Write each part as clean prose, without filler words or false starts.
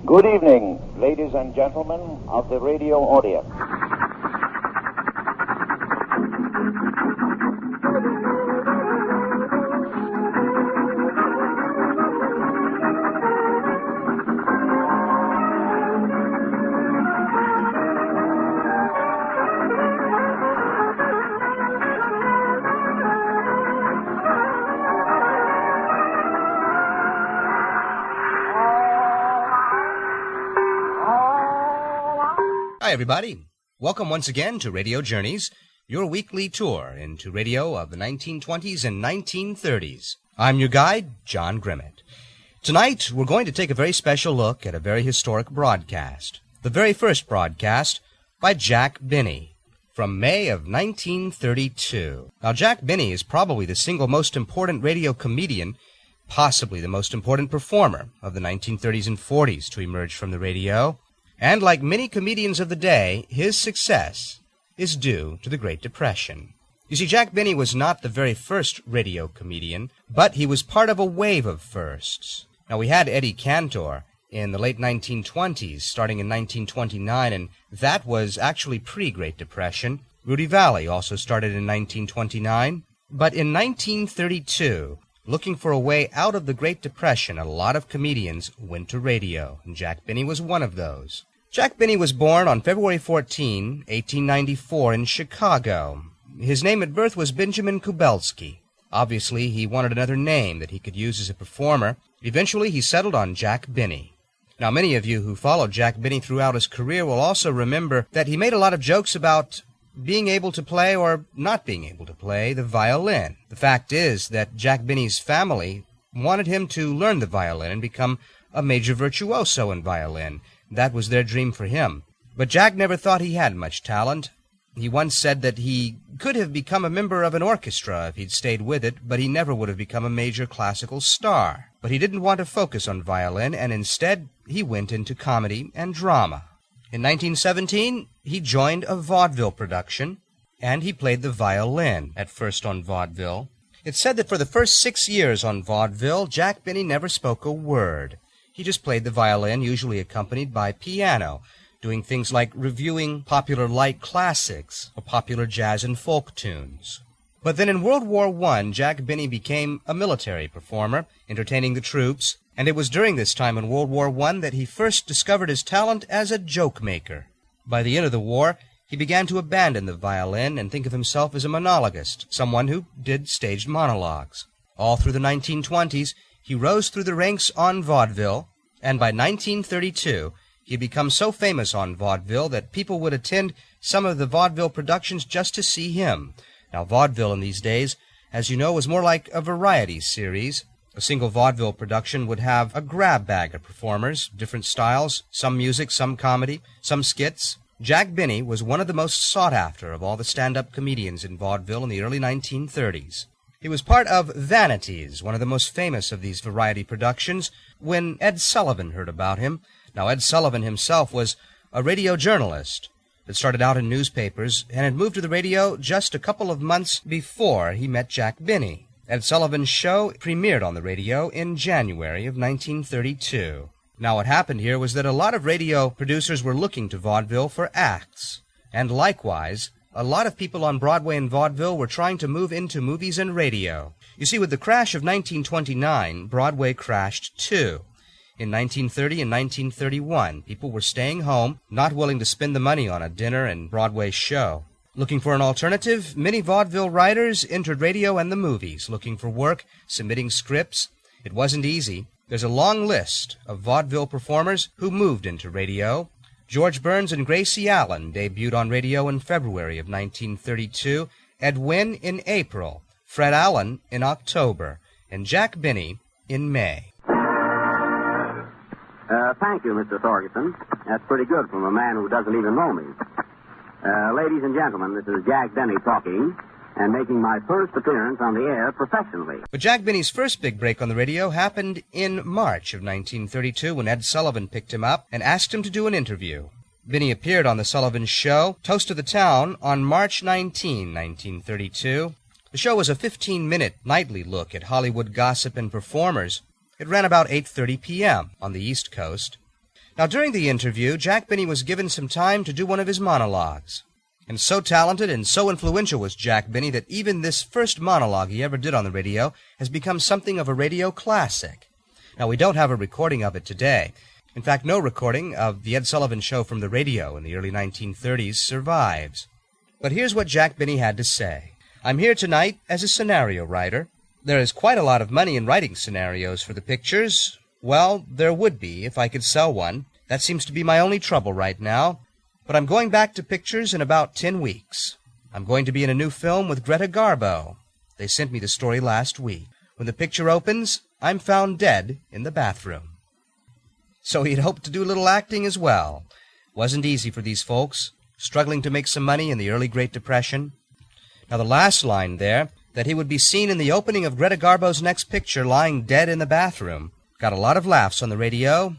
Good evening, ladies and gentlemen of the radio audience. Hi, everybody. Welcome once again to Radio Journeys, your weekly tour into radio of the 1920s and 1930s. I'm your guide, John Grimmett. Tonight, we're going to take a very special look at a very historic broadcast, the very first broadcast by Jack Benny, from May of 1932. Now, Jack Benny is probably the single most important radio comedian, possibly the most important performer of the 1930s and 40s to emerge from the radio. And like many comedians of the day, his success is due to the Great Depression. You see, Jack Benny was not the very first radio comedian, but he was part of a wave of firsts. Now, we had Eddie Cantor in the late 1920s, starting in 1929, and that was actually pre-Great Depression. Rudy Vallee also started in 1929. But in 1932, looking for a way out of the Great Depression, a lot of comedians went to radio, and Jack Benny was one of those. Jack Benny was born on February 14, 1894, in Chicago. His name at birth was Benjamin Kubelski. Obviously, he wanted another name that he could use as a performer. Eventually, he settled on Jack Benny. Now, many of you who followed Jack Benny throughout his career will also remember that he made a lot of jokes about being able to play or not being able to play the violin. The fact is that Jack Benny's family wanted him to learn the violin and become a major virtuoso in violin. That was their dream for him. But Jack never thought he had much talent. He once said that he could have become a member of an orchestra if he'd stayed with it, but he never would have become a major classical star. But he didn't want to focus on violin, and instead he went into comedy and drama. In 1917, he joined a vaudeville production, and he played the violin, at first on vaudeville. It's said that for the first 6 years on vaudeville, Jack Benny never spoke a word. He just played the violin, usually accompanied by piano, doing things like reviewing popular light classics or popular jazz and folk tunes. But then in World War I, Jack Benny became a military performer, entertaining the troops, and it was during this time in World War I that he first discovered his talent as a joke maker. By the end of the war, he began to abandon the violin and think of himself as a monologuist, someone who did staged monologues. All through the 1920s, he rose through the ranks on vaudeville, and by 1932, he had become so famous on vaudeville that people would attend some of the vaudeville productions just to see him. Now, vaudeville in these days, as you know, was more like a variety series. A single vaudeville production would have a grab bag of performers, different styles, some music, some comedy, some skits. Jack Benny was one of the most sought after of all the stand-up comedians in vaudeville in the early 1930s. He was part of Vanities, one of the most famous of these variety productions, when Ed Sullivan heard about him. Now, Ed Sullivan himself was a radio journalist that started out in newspapers and had moved to the radio just a couple of months before he met Jack Benny. Ed Sullivan's show premiered on the radio in January of 1932. Now, what happened here was that a lot of radio producers were looking to vaudeville for acts, and likewise, a lot of people on Broadway and vaudeville were trying to move into movies and radio. You see, with the crash of 1929, Broadway crashed too. In 1930 and 1931, people were staying home, not willing to spend the money on a dinner and Broadway show. Looking for an alternative, many vaudeville writers entered radio and the movies, looking for work, submitting scripts. It wasn't easy. There's a long list of vaudeville performers who moved into radio. George Burns and Gracie Allen debuted on radio in February of 1932, Ed Wynn in April, Fred Allen in October, and Jack Benny in May. Thank you, Mr. Thorgerson. That's pretty good from a man who doesn't even know me. Ladies and gentlemen, this is Jack Benny talking, and making my first appearance on the air professionally. But Jack Benny's first big break on the radio happened in March of 1932 when Ed Sullivan picked him up and asked him to do an interview. Benny appeared on the Sullivan Show, Toast of the Town, on March 19, 1932. The show was a 15-minute nightly look at Hollywood gossip and performers. It ran about 8:30 p.m. on the East Coast. Now, during the interview, Jack Benny was given some time to do one of his monologues. And so talented and so influential was Jack Benny that even this first monologue he ever did on the radio has become something of a radio classic. Now, we don't have a recording of it today. In fact, no recording of the Ed Sullivan Show from the radio in the early 1930s survives. But here's what Jack Benny had to say. I'm here tonight as a scenario writer. There is quite a lot of money in writing scenarios for the pictures. Well, there would be if I could sell one. That seems to be my only trouble right now. But I'm going back to pictures in about 10 weeks. I'm going to be in a new film with Greta Garbo. They sent me the story last week. When the picture opens, I'm found dead in the bathroom. So he'd hoped to do a little acting as well. Wasn't easy for these folks, struggling to make some money in the early Great Depression. Now the last line there, that he would be seen in the opening of Greta Garbo's next picture lying dead in the bathroom, got a lot of laughs on the radio.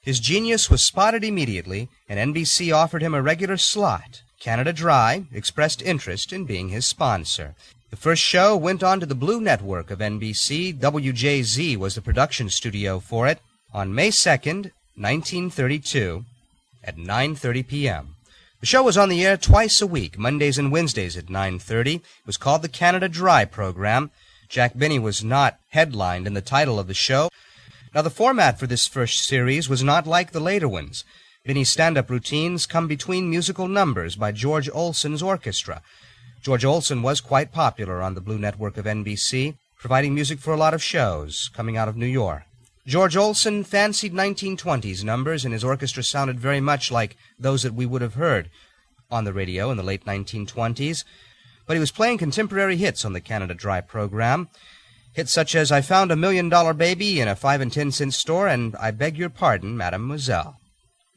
His genius was spotted immediately, and NBC offered him a regular slot. Canada Dry expressed interest in being his sponsor. The first show went on to the Blue Network of NBC. WJZ was the production studio for it on May 2nd, 1932, at 9:30 p.m. The show was on the air twice a week, Mondays and Wednesdays at 9:30. It was called the Canada Dry program. Jack Benny was not headlined in the title of the show. Now, the format for this first series was not like the later ones. Benny's stand-up routines come between musical numbers by George Olson's orchestra. George Olson was quite popular on the Blue Network of NBC, providing music for a lot of shows coming out of New York. George Olson fancied 1920s numbers, and his orchestra sounded very much like those that we would have heard on the radio in the late 1920s. But he was playing contemporary hits on the Canada Dry program. Hits such as I Found a $1 Million Baby in a 5 and 10 cent store and I Beg Your Pardon, Mademoiselle.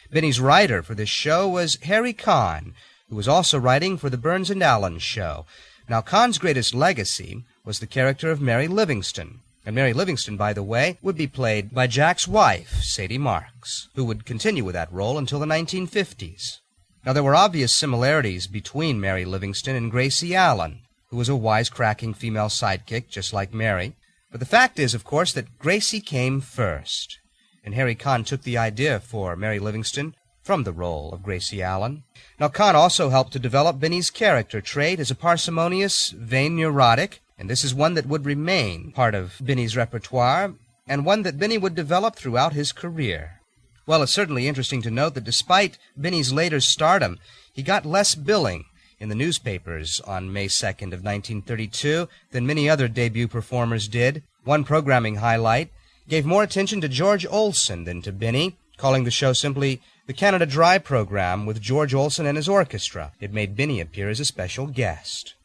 Benny's writer for this show was Harry Kahn, who was also writing for the Burns and Allen show. Now, Kahn's greatest legacy was the character of Mary Livingston. And Mary Livingston, by the way, would be played by Jack's wife, Sadie Marks, who would continue with that role until the 1950s. Now, there were obvious similarities between Mary Livingston and Gracie Allen, who was a wisecracking female sidekick, just like Mary. But the fact is, of course, that Gracie came first, and Harry Kahn took the idea for Mary Livingston from the role of Gracie Allen. Now, Kahn also helped to develop Benny's character trait as a parsimonious, vain neurotic, and this is one that would remain part of Benny's repertoire, and one that Benny would develop throughout his career. Well, it's certainly interesting to note that despite Benny's later stardom, he got less billing in the newspapers on May 2nd of 1932 than many other debut performers did. One programming highlight gave more attention to George Olson than to Benny, calling the show simply the Canada Dry program with George Olson and his orchestra. It made Benny appear as a special guest.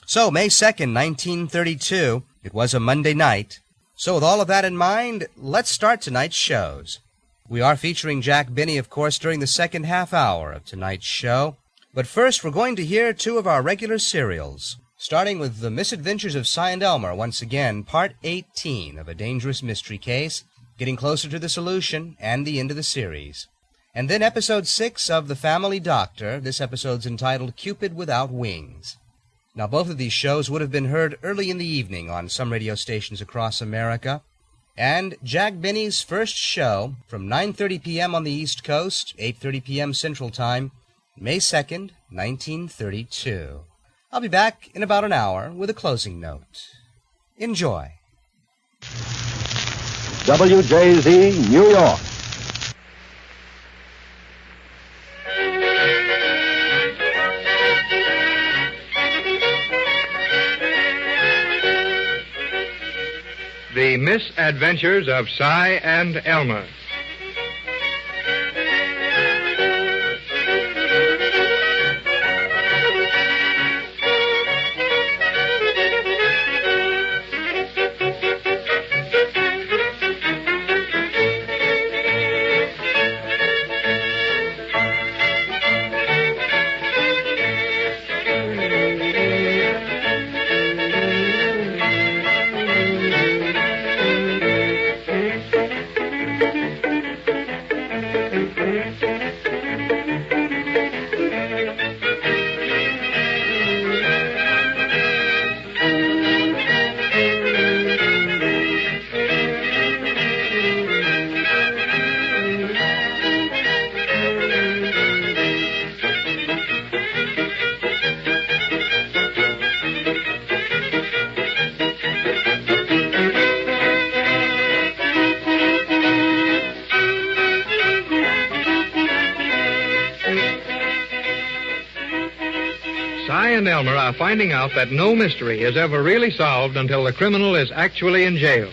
So, May 2nd, 1932, it was a Monday night. So with all of that in mind, let's start tonight's shows. We are featuring Jack Benny, of course, during the second half hour of tonight's show. But first, we're going to hear two of our regular serials, starting with The Misadventures of Cy and Elmer, once again, Part 18 of A Dangerous Mystery Case, getting closer to the solution and the end of the series. And then Episode 6 of The Family Doctor. This episode's entitled Cupid Without Wings. Now, both of these shows would have been heard early in the evening on some radio stations across America. And Jack Benny's first show, from 9:30 p.m. on the East Coast, 8:30 p.m. Central Time, May 2nd, 1932. I'll be back in about an hour with a closing note. Enjoy. WJZ, New York. The Misadventures of Cy and Elmer. and Elmer are finding out that no mystery is ever really solved until the criminal is actually in jail.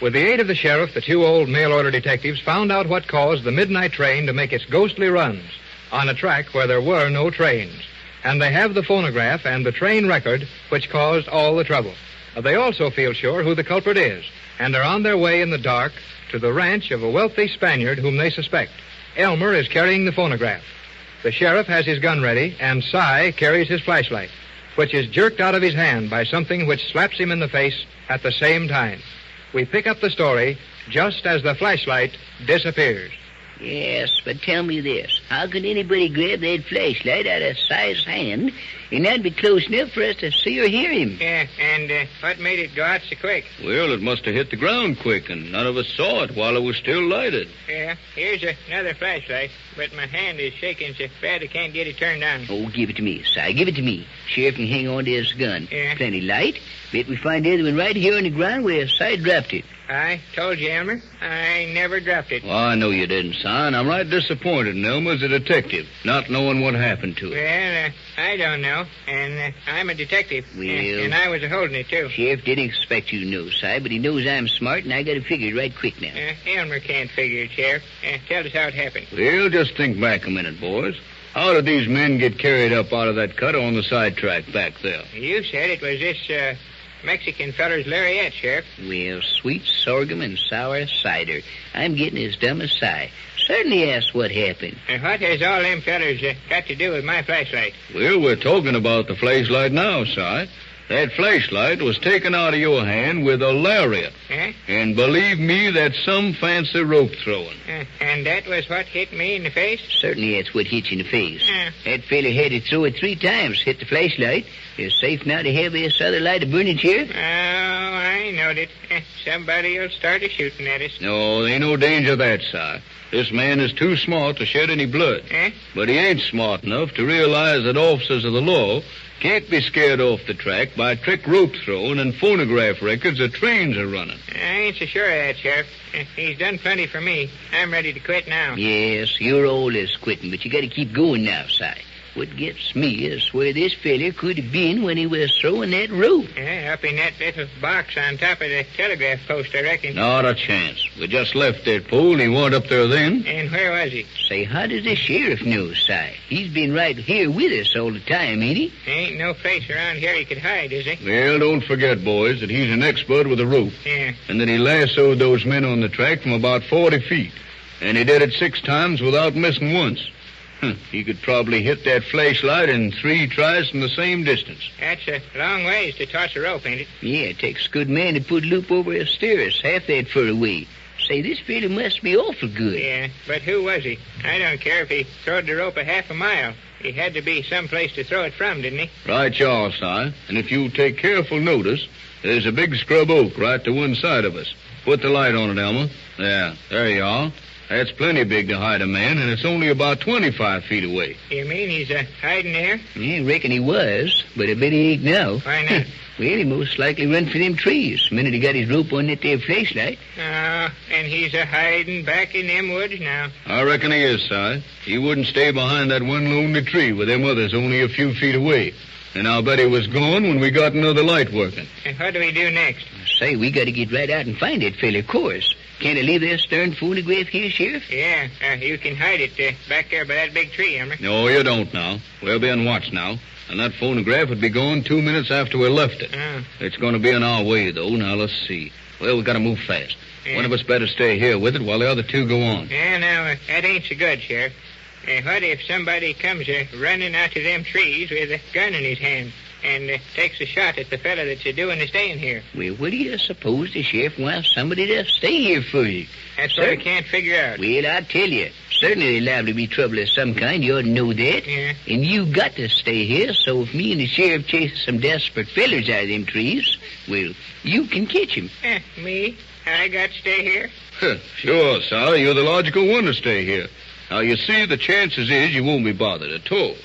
With the aid of the sheriff, the two old mail-order detectives found out what caused the midnight train to make its ghostly runs on a track where there were no trains. And they have the phonograph and the train record which caused all the trouble. They also feel sure who the culprit is and are on their way in the dark to the ranch of a wealthy Spaniard whom they suspect. Elmer is carrying the phonograph. The sheriff has his gun ready, and Cy carries his flashlight, which is jerked out of his hand by something which slaps him in the face at the same time. We pick up the story just as the flashlight disappears. Yes, but tell me this. How could anybody grab that flashlight out of Cy's hand and not be close enough for us to see or hear him? Yeah, and what made it go out so quick? Well, it must have hit the ground quick, and none of us saw it while it was still lighted. Yeah, here's another flashlight, but my hand is shaking so bad I can't get it turned on. Oh, give it to me, Cy. Give it to me. Sheriff can hang on to his gun. Yeah. Plenty light. Bet we find the other one right here on the ground where Cy dropped it. I told you, Elmer, I never dropped it. Well, I know you didn't, son. I'm right disappointed in Elmer as a detective, not knowing what happened to it. Well, I don't know, and I'm a detective, Well- and I was holding it, too. Sheriff didn't expect you to know, Cy, but he knows I'm smart, and I got to figure it right quick now. Elmer can't figure it, Sheriff. Tell us how it happened. Well, just think back a minute, boys. How did these men get carried up out of that cut on the sidetrack back there? You said it was this Mexican feller's lariat, Sheriff. Well, sweet sorghum and sour cider. I'm getting as dumb as Cy. Certainly ask what happened. And what has all them fellers got to do with my flashlight? Well, we're talking about the flashlight now, Si. That flashlight was taken out of your hand with a lariat. Huh? And believe me, that's some fancy rope throwing. And that was what hit me in the face? Certainly that's what hit you in the face. Yeah. That fella had to throw it 3 times, hit the flashlight. It's safe now to have this other light a burning here? Oh, I knowed it. Somebody will start a-shooting at us. No, there ain't no danger of that, Si. This man is too smart to shed any blood. Huh? But he ain't smart enough to realize that officers of the law can't be scared off the track by trick rope throwing and phonograph records that trains are running. I ain't so sure of that, Sheriff. He's done plenty for me. I'm ready to quit now. Yes, you're always quitting, but you got to keep going now, Cy. What gets me is where this fella could have been when he was throwing that rope. Yeah, up in that little box on top of the telegraph post, I reckon. Not a chance. We just left that pole and he weren't up there then. And where was he? Say, how does the sheriff know, Cy? He's been right here with us all the time, ain't he? Ain't no place around here he could hide, is he? Well, don't forget, boys, that he's an expert with a rope. Yeah. And that he lassoed those men on the track from about 40 feet. And he did it 6 times without missing once. He could probably hit that flashlight in 3 tries from the same distance. That's a long ways to toss a rope, ain't it? Yeah, it takes a good man to put a loop over a steeress half that fur away. Say, this fella must be awful good. Yeah, but who was he? I don't care if he throwed the rope a half a mile. He had to be someplace to throw it from, didn't he? Right, you are, Si. And if you take careful notice, there's a big scrub oak right to one side of us. Put the light on it, Elmer. There you are. That's plenty big to hide a man, and it's only about 25 feet away. You mean he's hiding there? Yeah, reckon he was, but I bet he ain't now. Why not? Well, he most likely run for them trees the minute he got his rope on that there flashlight. Oh, and he's hiding back in them woods now. I reckon he is, Si. He wouldn't stay behind that one lonely tree with them others only a few feet away. And I'll bet he was gone when we got another light working. And what do we do next? Say, we got to get right out and find that fella, of course. Can't I leave that stern phonograph here, Sheriff? Yeah, you can hide it back there by that big tree, Elmer. No, you don't now. We'll be on watch now. And that phonograph would be gone 2 minutes after we left it. Oh. It's going to be on our way, though. Now, let's see. Well, we got to move fast. Yeah. One of us better stay here with it while the other 2 go on. Yeah, now, that ain't so good, Sheriff. What if somebody comes running out to them trees with a gun in his hand and takes a shot at the fella that's doing the staying here? Well, what do you suppose the sheriff wants somebody to stay here for? That's what I can't figure out. Well, I'll tell you. Certainly there's liable to be trouble of some kind. You ought to know that. Yeah. And you got to stay here, so if me and the sheriff chase some desperate fellers out of them trees, well, you can catch 'em. Me? I got to stay here? Sure, Si. You're the logical one to stay here. Now, you see, the chances is you won't be bothered at all.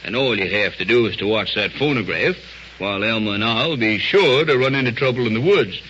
And all you have to do is to watch that phonograph, while Elmer and I'll be sure to run into trouble in the woods.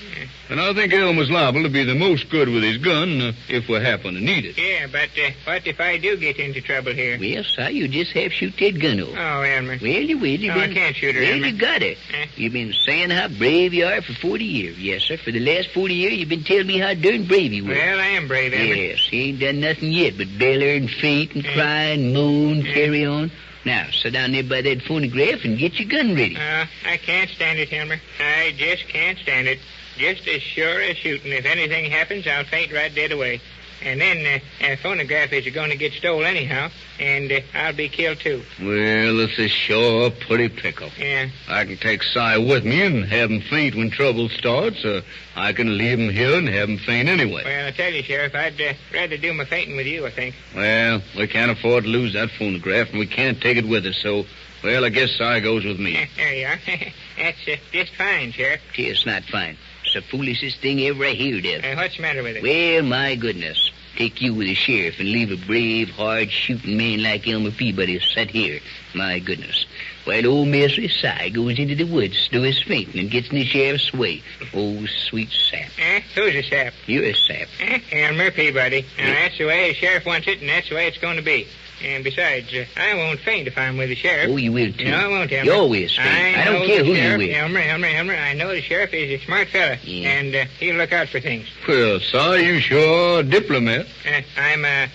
And I think Elmer's liable to be the most good with his gun if we happen to need it. Yeah, but what if I do get into trouble here? Well, Si, you just have shoot that gun off. Oh, Elmer. Well, you will. You No, I can't shoot her, Well, Elmer. you got it. You've been saying how brave you are for 40 years. Yes, sir. For the last 40 years, you've been telling me how darn brave you were. Well, I am brave, Elmer. Yes, he ain't done nothing yet but bail her and faint and cry and moan, carry on. Now, sit down there by that phonograph and get your gun ready. I can't stand it, Elmer. I just can't stand it. Just as sure as shooting. If anything happens, I'll faint right dead away. And then phonograph is going to get stole anyhow, and I'll be killed too. Well, this is sure a pretty pickle. Yeah. I can take Si with me and have him faint when trouble starts, or I can leave him here and have him faint anyway. Well, I tell you, Sheriff, I'd rather do my fainting with you, I think. Well, we can't afford to lose that phonograph, and we can't take it with us, so, well, I guess Si goes with me. There you are. That's just fine, Sheriff. It's not fine. It's the foolishest thing ever I heard of. What's the matter with it? Well, my goodness. Take you with the sheriff and leave a brave, hard-shooting man like Elmer Peabody sit here. My goodness. While old Misery Si goes into the woods, do his fainting, and gets in the sheriff's way. Oh, sweet sap. Who's a sap? You're a sap. Elmer Peabody. Now, that's the way the sheriff wants it, and that's the way it's going to be. And besides, I won't faint if I'm with the sheriff. Oh, you will, too. No, I won't, Elmer. You always faint. I don't care who you with. Elmer, I know the sheriff is a smart fella, and he'll look out for things. Well, Si, you sure are a diplomat. I'm a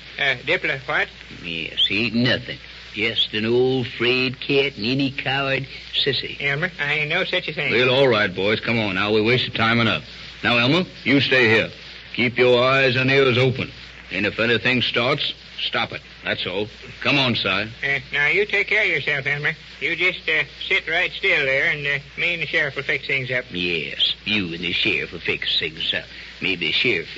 diplomat, what? Yes, he ain't nothing. Just an old frayed cat and any coward sissy. Elmer, I ain't no such a thing. Well, all right, boys. Come on now. We wasted time enough. Now, Elmer, you stay here. Keep your eyes and ears open. And if anything starts, stop it. That's all. Come on, Si. Now, you take care of yourself, Elmer. You just sit right still there, and me and the sheriff will fix things up. Yes, you and the sheriff will fix things up. Maybe the sheriff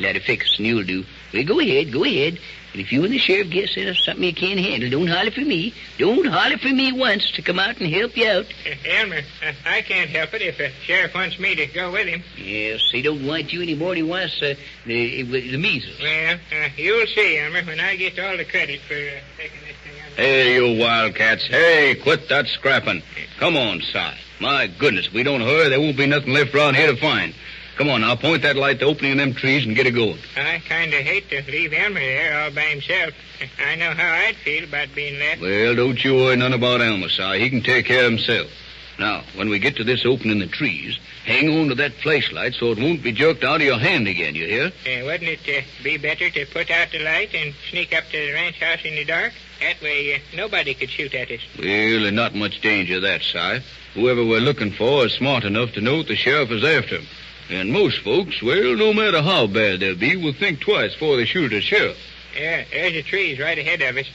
let it fix and you'll do. Well, go ahead. And if you and the sheriff get into something you can't handle, don't holler for me. Don't holler for me once to come out and help you out. Elmer, I can't help it if the sheriff wants me to go with him. Yes, he don't want you any more than he wants the measles. Well, you'll see, Elmer, when I get all the credit for taking this thing out. Hey, you wildcats. Hey, quit that scrapping. Come on, Si. My goodness, if we don't hurry, there won't be nothing left around here to find. Come on, now, point that light to opening of them trees and get it going. I kind of hate to leave Elmer there all by himself. I know how I'd feel about being left. Well, don't you worry none about Elmer, Si. He can take care of himself. Now, when we get to this opening in the trees, hang on to that flashlight so it won't be jerked out of your hand again, you hear? Wouldn't it be better to put out the light and sneak up to the ranch house in the dark? That way, nobody could shoot at us. Well, there's not much danger of that, Si. Whoever we're looking for is smart enough to know that the sheriff is after him. And most folks, well, no matter how bad they'll be, will think twice before they shoot at the sheriff. Yeah, there's the trees right ahead of us.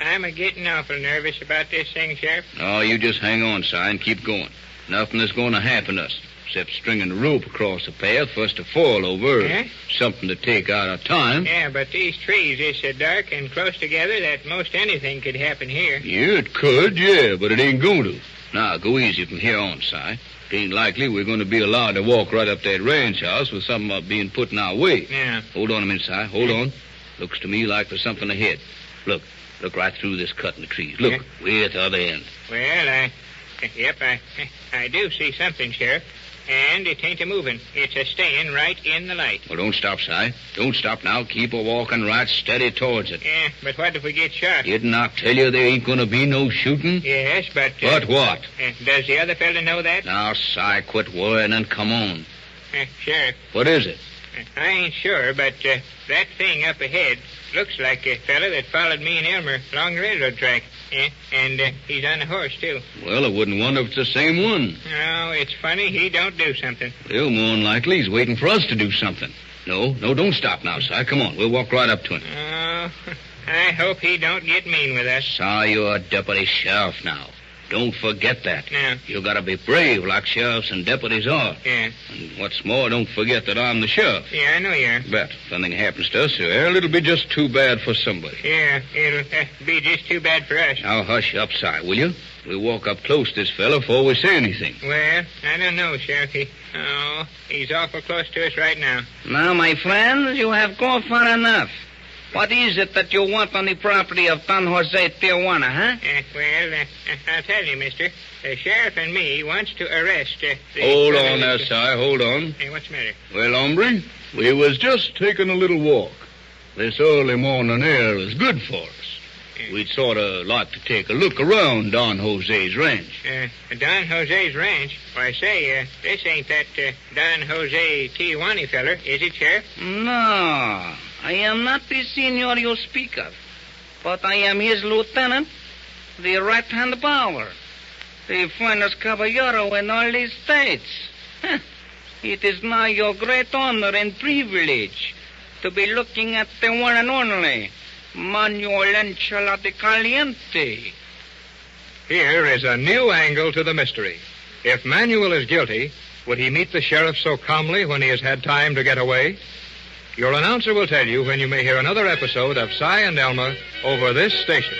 I'm getting awful nervous about this thing, Sheriff. Oh, you just hang on, Si, and keep going. Nothing is going to happen to us, except stringing a rope across the path for us to fall over, or something to take out our time. Yeah, but these trees is so dark and close together that most anything could happen here. Yeah, it could, but it ain't going to. Now, go easy from here on, Si. It ain't likely we're going to be allowed to walk right up that ranch house with something being put in our way. Yeah. Hold on a minute, Si. Hold on. Looks to me like there's something ahead. Look right through this cut in the trees. Look, way at the other end. Well, I do see something, Sheriff. And it ain't a-moving. It's a-staying right in the light. Well, don't stop, Si. Don't stop now. Keep a-walking right steady towards it. Yeah, but what if we get shot? Didn't I tell you there ain't going to be no shooting? Yes, but... But what? Does the other fella know that? Now, Si, quit worrying and come on. Sheriff. What is it? I ain't sure, but that thing up ahead looks like a fella that followed me and Elmer along the railroad track. And he's on a horse, too. Well, I wouldn't wonder if it's the same one. No, it's funny he don't do something. Well, more than likely he's waiting for us to do something. No, don't stop now, Si. Come on, we'll walk right up to him. Oh, I hope he don't get mean with us. Si, you're a deputy sheriff now. Don't forget that. No. You gotta be brave like sheriffs and deputies are. Yeah. And what's more, don't forget that I'm the sheriff. Yeah, I know you are. But if anything happens to us, well, it'll be just too bad for somebody. Yeah, it'll be just too bad for us. Now, hush up, Si, will you? We'll walk up close to this fella before we say anything. Well, I don't know, Sheriff. He's awful close to us right now. Now, my friends, you have gone far enough. What is it that you want on the property of Don Jose Tijuana, huh? I'll tell you, mister. The sheriff and me wants to arrest the... Hold on there, Si. Hold on. Hey, what's the matter? Well, hombre, we was just taking a little walk. This early morning air is good for us. We'd sort of like to take a look around Don Jose's ranch. Don Jose's ranch? Why, say, this ain't that Don Jose Tijuana feller, is it, Sheriff? No, I am not the senor you speak of. But I am his lieutenant, the right-hand power, the finest caballero in all these states. It is now your great honor and privilege to be looking at the one and only Manuel Enchilada Caliente. Here is a new angle to the mystery. If Manuel is guilty, would he meet the sheriff so calmly when he has had time to get away? Your announcer will tell you when you may hear another episode of Si and Elmer over this station.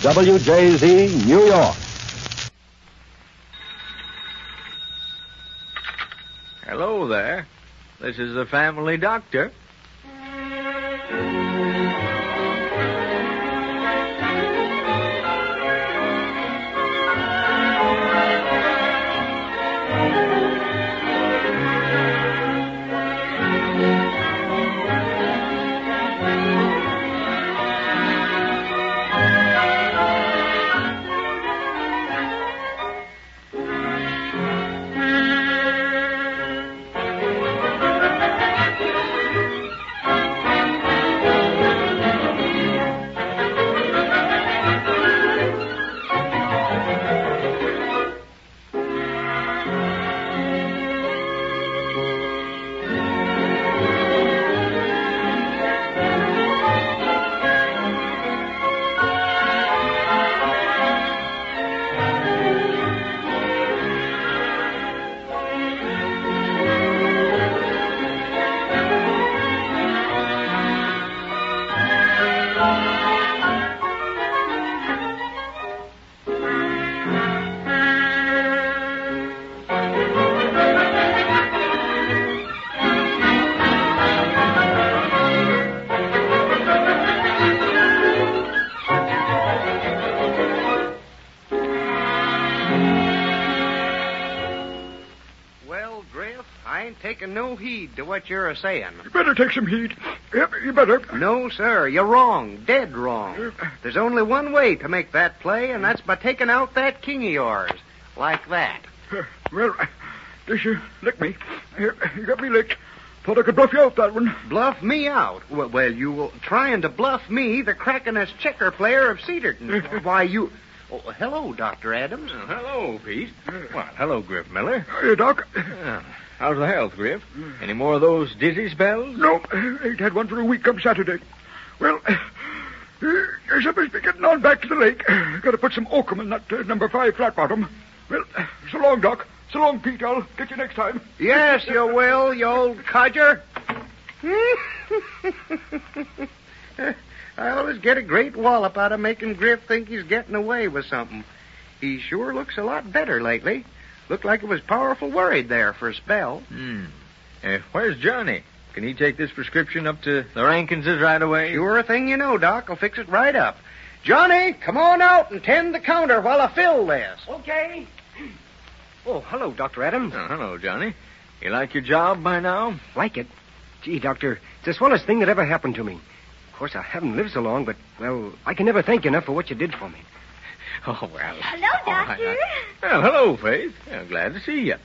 WJZ, New York. Hello there. This is the family doctor. Taking no heed to what you're a-saying. You better take some heed. Yep, you better. No, sir, you're wrong. Dead wrong. There's only one way to make that play, and that's by taking out that king of yours. Like that. Well, guess you licked me. You got me licked. Thought I could bluff you out that one. Bluff me out? Well, you were trying to bluff me, the crackinest checker player of Cedarton. Why, you... Oh, hello, Dr. Adams. Hello, Pete. Well, hello, Griff Miller. Hey, Doc. How's the health, Griff? Any more of those dizzy spells? No, ain't had one for a week come Saturday. Well, guess I must be getting on back to the lake. Got to put some oakum in that number 5 flat bottom. Well, so long, Doc. So long, Pete. I'll get you next time. Yes, you will, you old codger. I always get a great wallop out of making Griff think he's getting away with something. He sure looks a lot better lately. Looked like he was powerful worried there for a spell. Where's Johnny? Can he take this prescription up to the Rankinses right away? Sure thing you know, Doc. I'll fix it right up. Johnny, come on out and tend the counter while I fill this. Okay. Oh, hello, Dr. Adams. Oh, hello, Johnny. You like your job by now? Like it? Gee, Doctor, it's the swellest thing that ever happened to me. Of course, I haven't lived so long, but, well, I can never thank you enough for what you did for me. Oh, well. Hello, Doctor. Well, hello, Faith. Yeah, glad to see you.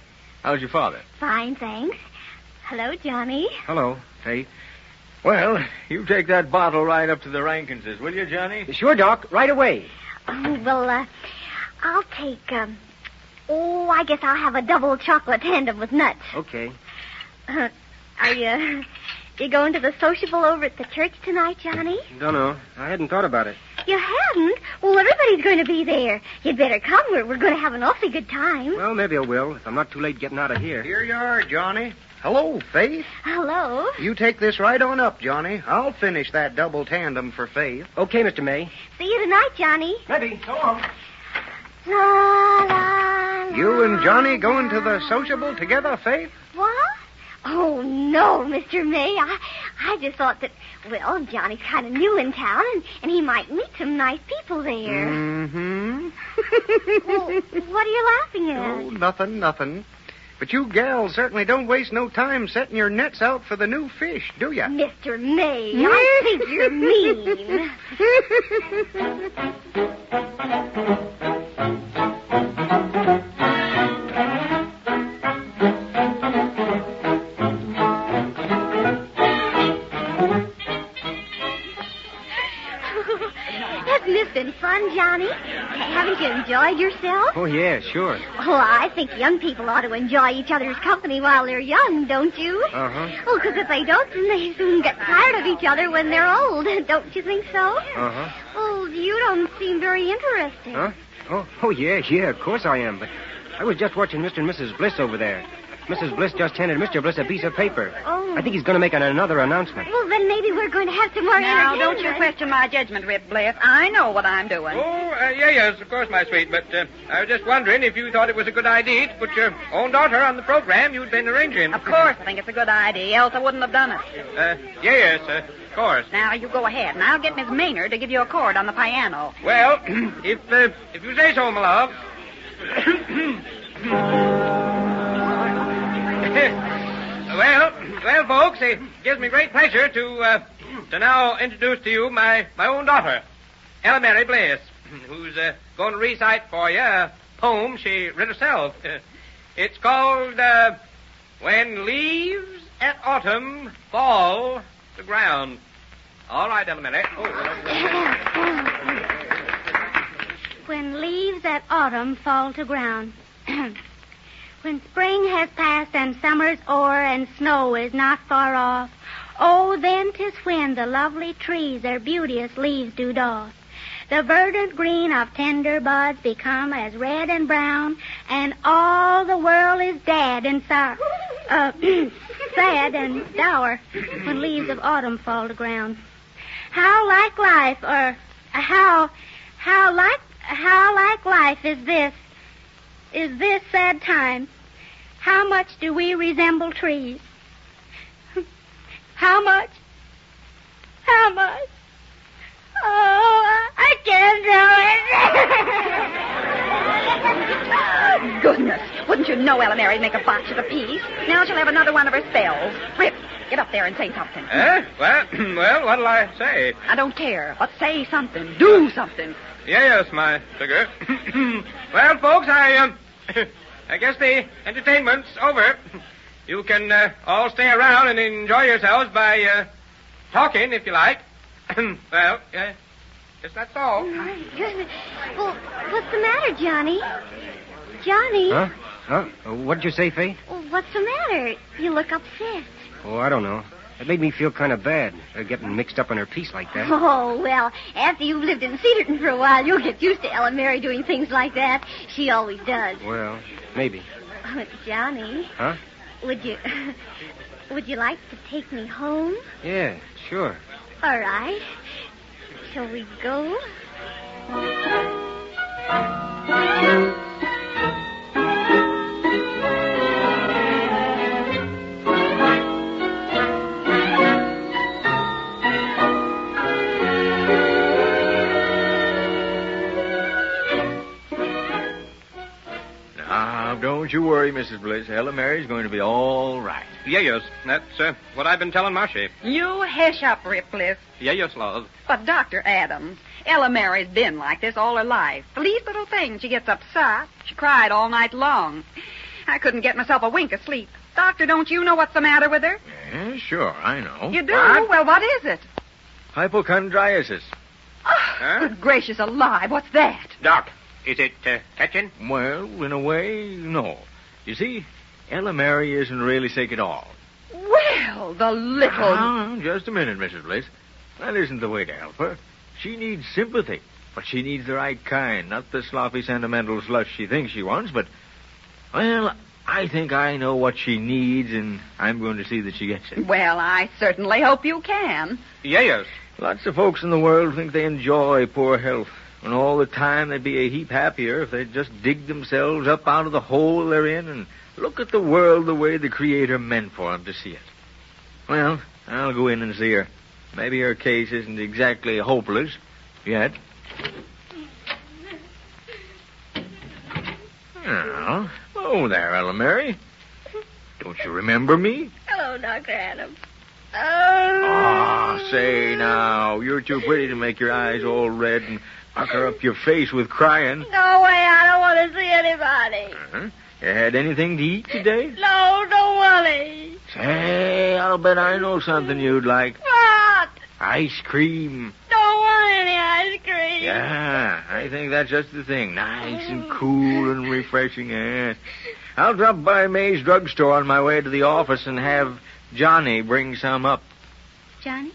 How's your father? Fine, thanks. Hello, Johnny. Hello, Faith. Well, you take that bottle right up to the Rankinses, will you, Johnny? Sure, Doc. Right away. Oh, well, I'll take, I guess I'll have a double chocolate tandem with nuts. Okay. Are you going to the sociable over at the church tonight, Johnny? Don't know. I hadn't thought about it. You hadn't? Well, everybody's going to be there. You'd better come. We're going to have an awfully good time. Well, maybe I will, if I'm not too late getting out of here. Here you are, Johnny. Hello, Faith. Hello. You take this right on up, Johnny. I'll finish that double tandem for Faith. Okay, Mr. May. See you tonight, Johnny. Maybe. So long. La, la, la, You and Johnny going to the sociable together, Faith? What? Oh, no, Mr. May. I just thought that, well, Johnny's kind of new in town, and he might meet some nice people there. Mm-hmm. Well, what are you laughing at? Oh, nothing. But you gals certainly don't waste no time setting your nets out for the new fish, do ya? Mr. May, I think you're mean. Hasn't this been fun, Johnny? Haven't you enjoyed yourself? Oh, yeah, sure. Oh, I think young people ought to enjoy each other's company while they're young, don't you? Uh-huh. Oh, because if they don't, then they soon get tired of each other when they're old. Don't you think so? Uh-huh. Oh, you don't seem very interested. Huh? Oh, yeah, of course I am. But I was just watching Mr. and Mrs. Bliss over there. Mrs. Bliss just handed Mr. Bliss a piece of paper. Oh. I think he's going to make another announcement. Well, then maybe we're going to have some more Now, entertainment. don't you question my judgment, Rip Bliss. I know what I'm doing. Yes, of course, my sweet. But I was just wondering if you thought it was a good idea to put your own daughter on the program you'd been arranging. Of course I think it's a good idea, else I wouldn't have done it. Yes, of course. Now, you go ahead, and I'll get Miss Maynard to give you a chord on the piano. Well, if you say so, my love. Well, folks, it gives me great pleasure to now introduce to you my own daughter, Elmer Bliss, who's going to recite for you a poem she wrote herself. It's called When Leaves at Autumn Fall to Ground. All right, Elmer. When leaves at autumn fall to ground. When spring has passed and summer's o'er and snow is not far off, oh, then 'tis when the lovely trees their beauteous leaves do doff. The verdant green of tender buds become as red and brown, and all the world is sad and sour, sad and dour when leaves of autumn fall to ground. How like life, or how like life is this sad time? How much do we resemble trees? How much? Oh, I can't Oh, goodness. Wouldn't you know Ella Mary'd make a botch of the piece? Now she'll have another one of her spells. Rip, get up there and say something. Well, what'll I say? I don't care, but say something. Do something. Yes, my sugar. Well, folks, I guess the entertainment's over. You can all stay around and enjoy yourselves by talking, if you like. Well, guess that's all. Oh, my goodness. Well, what's the matter, Johnny? Johnny? Huh? What'd you say, Faith? Well, what's the matter? You look upset. Oh, I don't know. It made me feel kind of bad, getting mixed up in her piece like that. Oh, well, after you've lived in Cedarton for a while, you'll get used to Ella Mary doing things like that. She always does. Well, maybe. Johnny? Huh? Would you like to take me home? Yeah, sure. All right. Shall we go? Now, don't you worry, Mrs. Bliss. Ella Mary's going to be all right. Yes. That's what I've been telling Marcy. You hush up, Rip Bliss. Yes, love. But, Dr. Adams, Ella Mary's been like this all her life. The least little thing, she gets upset. She cried all night long. I couldn't get myself a wink of sleep. Doctor, don't you know what's the matter with her? Yeah, sure, I know. You do? What? Well, what is it? Hypochondriasis. Oh, good gracious alive, what's that? Doc, is it catching? Well, in a way, no. You see, Ella Mary isn't really sick at all. Well, the little... Now, just a minute, Mrs. Bliss. That isn't the way to help her. She needs sympathy, but she needs the right kind, not the sloppy, sentimental slush she thinks she wants, but... Well, I think I know what she needs, and I'm going to see that she gets it. Well, I certainly hope you can. Yes. Lots of folks in the world think they enjoy poor health, when all the time they'd be a heap happier if they'd just dig themselves up out of the hole they're in and look at the world the way the Creator meant for them to see it. Well, I'll go in and see her. Maybe her case isn't exactly hopeless yet. Oh, hello there, Ella Mary. Don't you remember me? Hello, Dr. Adams. Oh, say now, you're too pretty to make your eyes all red and pucker up your face with crying. No way, I don't want to see anybody. Uh-huh. You had anything to eat today? No, don't want to eat. Say, I'll bet I know something you'd like. What? Ice cream. Don't want any ice cream. Yeah, I think that's just the thing. Nice and cool and refreshing. Yes. I'll drop by May's drugstore on my way to the office and have Johnny bring some up. Johnny?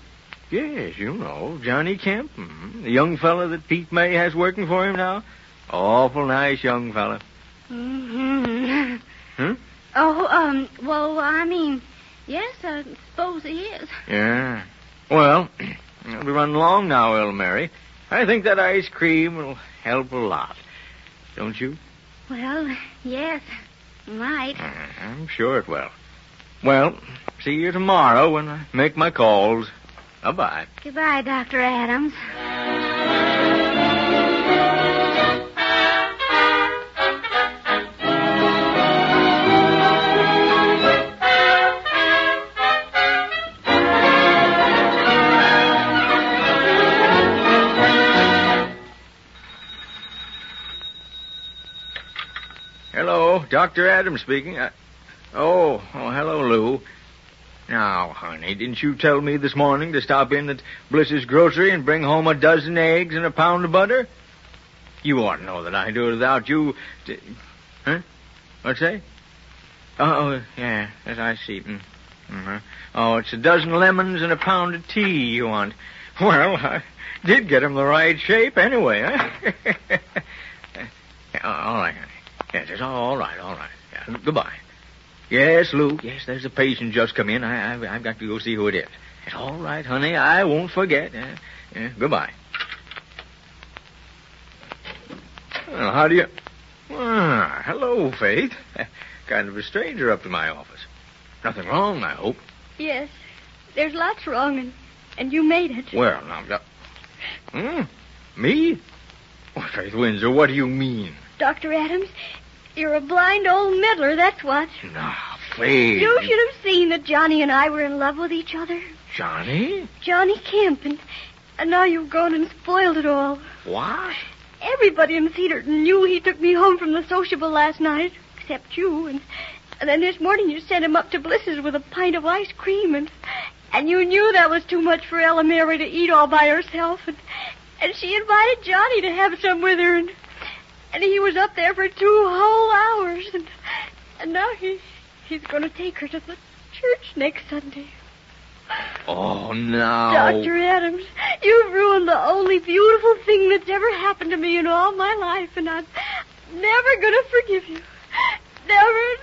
Yes, you know, Johnny Kemp. Mm-hmm. The young fella that Pete May has working for him now. Awful nice young fella. Mm-hmm. Hmm? Oh, well, I mean, yes, I suppose he is. Yeah. Well, I'll be running along now, Ella Mary. I think that ice cream will help a lot. Don't you? Well, yes, might. I'm sure it will. Well, see you tomorrow when I make my calls. Bye-bye. Goodbye, Dr. Adams. Hello, Dr. Adams speaking. Oh, hello, Lou. Now, honey, didn't you tell me this morning to stop in at Bliss's grocery and bring home a dozen eggs and a pound of butter? You ought to know that I do it without you. Huh? What's that? Oh, yeah, yes, I see. Mm-hmm. Oh, it's a dozen lemons and a pound of tea you want. Well, I did get 'em the right shape anyway, huh? All right, honey. Yes, it's all right. Yeah, goodbye. Yes, Lou. Yes, there's a patient just come in. I've got to go see who it is. It's all right, honey. I won't forget. Yeah, goodbye. Well, how do you... hello, Faith. Kind of a stranger up to my office. Nothing wrong, I hope. Yes, there's lots wrong, and you made it. Well, now... Me? Oh, Faith Windsor, what do you mean? Dr. Adams, you're a blind old meddler, that's what. No, Faith. You should have seen that Johnny and I were in love with each other. Johnny? Johnny Kemp, and now you've gone and spoiled it all. What? Everybody in Cedarton knew he took me home from the sociable last night, except you, and then this morning you sent him up to Bliss's with a pint of ice cream, and you knew that was too much for Ella Mary to eat all by herself, and she invited Johnny to have some with her, and he was up there for 2 whole hours, and now he's going to take her to the church next Sunday. Oh, no. Dr. Adams, you've ruined the only beautiful thing that's ever happened to me in all my life, and I'm never going to forgive you. Never.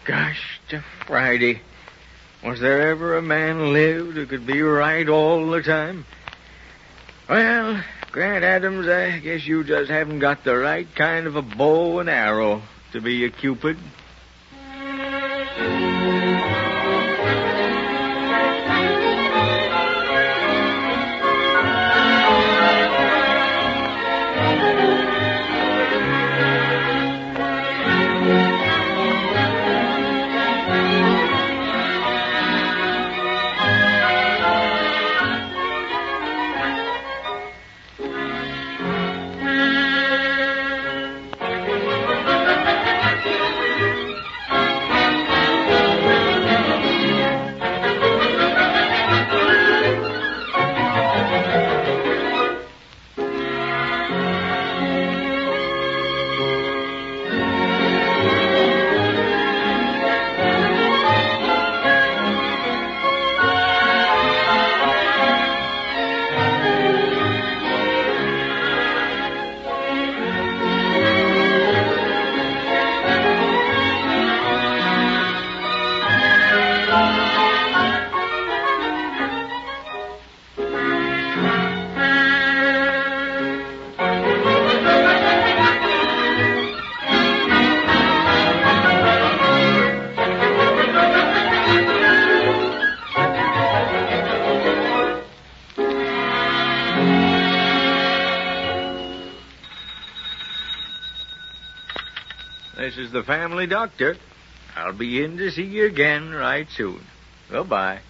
Gosh to Friday. Was there ever a man lived who could be right all the time? Well, Grant Adams, I guess you just haven't got the right kind of a bow and arrow to be a Cupid. This is the family doctor. I'll be in to see you again right soon. Goodbye.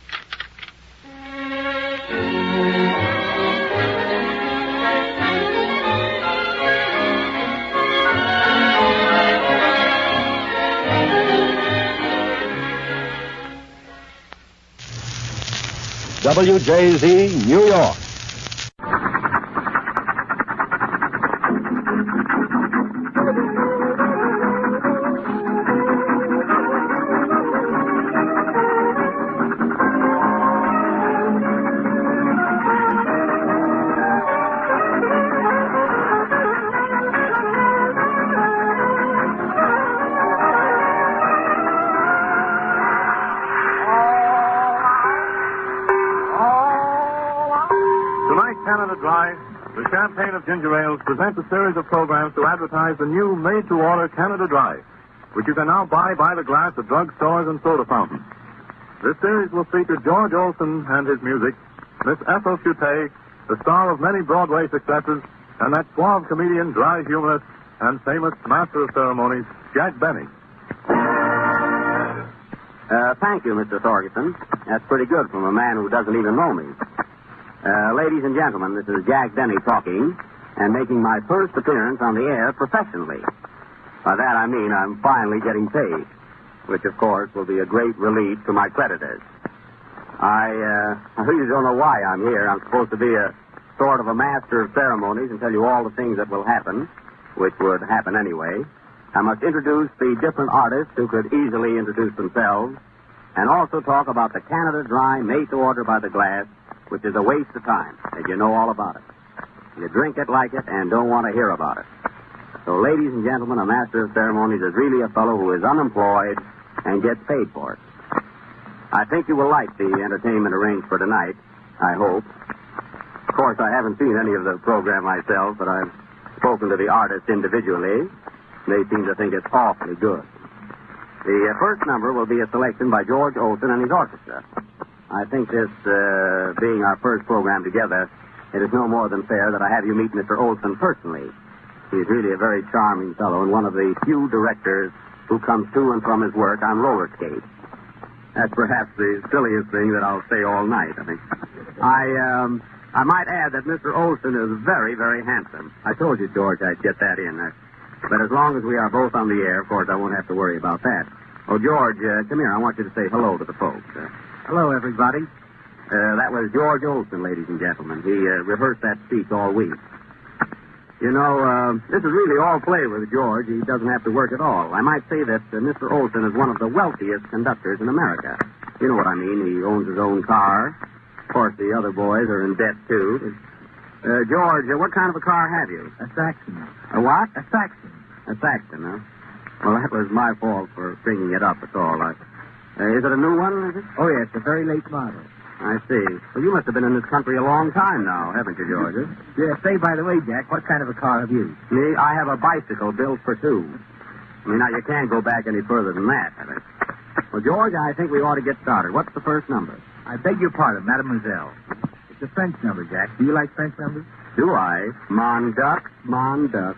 WJZ, New York. The Champagne of Ginger Ales presents a series of programs to advertise the new made-to-order Canada Dry, which you can now buy by the glass at drugstores and soda fountains. This series will feature George Olson and his music, Miss Ethel Fute, the star of many Broadway successes, and that suave comedian, dry humorist, and famous master of ceremonies, Jack Benny. Thank you, Mr. Thorgerson. That's pretty good from a man who doesn't even know me. Ladies and gentlemen, this is Jack Benny talking and making my first appearance on the air professionally. By that I mean I'm finally getting paid, which of course will be a great relief to my creditors. I really don't know why I'm here. I'm supposed to be a sort of a master of ceremonies and tell you all the things that will happen, which would happen anyway. I must introduce the different artists who could easily introduce themselves, and also talk about the Canada Dry made to order by the glass, which is a waste of time, as you know all about it. You drink it, like it, and don't want to hear about it. So, ladies and gentlemen, a master of ceremonies is really a fellow who is unemployed and gets paid for it. I think you will like the entertainment arranged for tonight, I hope. Of course, I haven't seen any of the program myself, but I've spoken to the artists individually. They seem to think it's awfully good. The first number will be a selection by George Olson and his orchestra. I think this being our first program together, it is no more than fair that I have you meet Mr. Olson personally. He's really a very charming fellow and one of the few directors who comes to and from his work on roller skates. That's perhaps the silliest thing that I'll say all night, I think. I might add that Mr. Olson is very, very handsome. I told you, George, I'd get that in. But as long as we are both on the air, of course, I won't have to worry about that. Oh, George, come here. I want you to say hello to the folks. Hello, everybody. That was George Olson, ladies and gentlemen. He rehearsed that speech all week. You know, this is really all play with George. He doesn't have to work at all. I might say that Mr. Olson is one of the wealthiest conductors in America. You know what I mean. He owns his own car. Of course, the other boys are in debt, too. George, what kind of a car have you? A Saxon. A what? A Saxon. A Saxon, huh? Well, that was my fault for bringing it up, that's all. Is it a new one, is it? Oh, yes, a very late model. I see. Well, you must have been in this country a long time now, haven't you, George? Yeah, say, by the way, Jack, what kind of a car have you? Me? I have a bicycle built for two. I mean, now, you can't go back any further than that, I think. Well, George, I think we ought to get started. What's the first number? I beg your pardon, mademoiselle. It's a French number, Jack. Do you like French numbers? Do I? Mon duck, mon duck.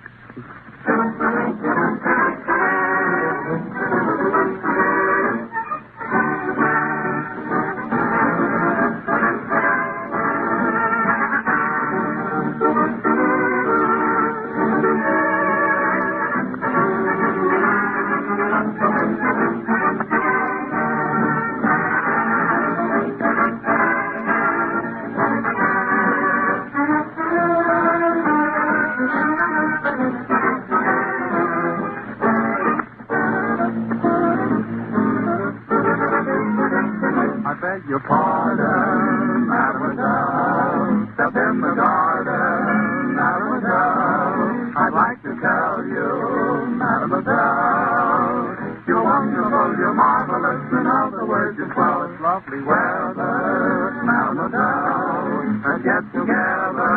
Your pardon, mademoiselle, step in the garden, mademoiselle. I'd like to tell you, mademoiselle, you're wonderful, you're marvelous, in other words, you're swell, it's lovely weather, mademoiselle. Let's get together,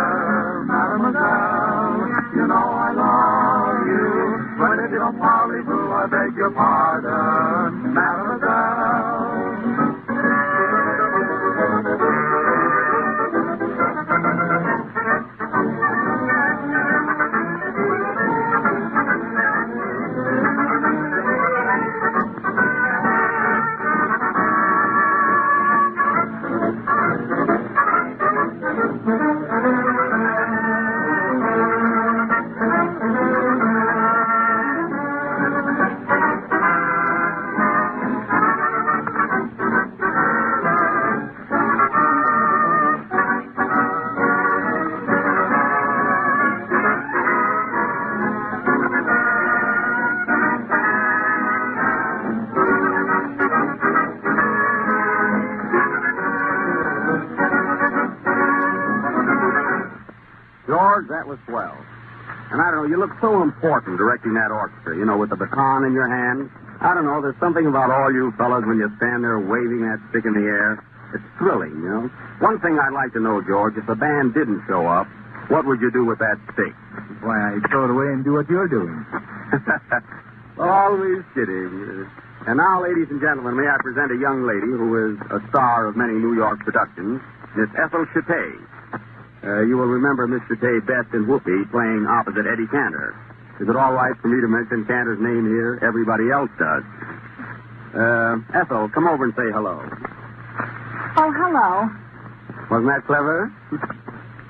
mademoiselle, you know I love you, but if you don't parlez-vous, I beg your pardon, mademoiselle. George, that was swell. And I don't know, you look so important directing that orchestra, with the baton in your hand. I don't know, there's something about all you fellas when you stand there waving that stick in the air. It's thrilling, One thing I'd like to know, George, if the band didn't show up, what would you do with that stick? Why, I'd throw it away and do what you're doing. Always kidding. And now, ladies and gentlemen, may I present a young lady who is a star of many New York productions, Miss Ethel Chate. You will remember Miss Chate best in Whoopi playing opposite Eddie Cantor. Is it all right for me to mention Cantor's name here? Everybody else does. Ethel, come over and say hello. Oh, hello. Wasn't that clever?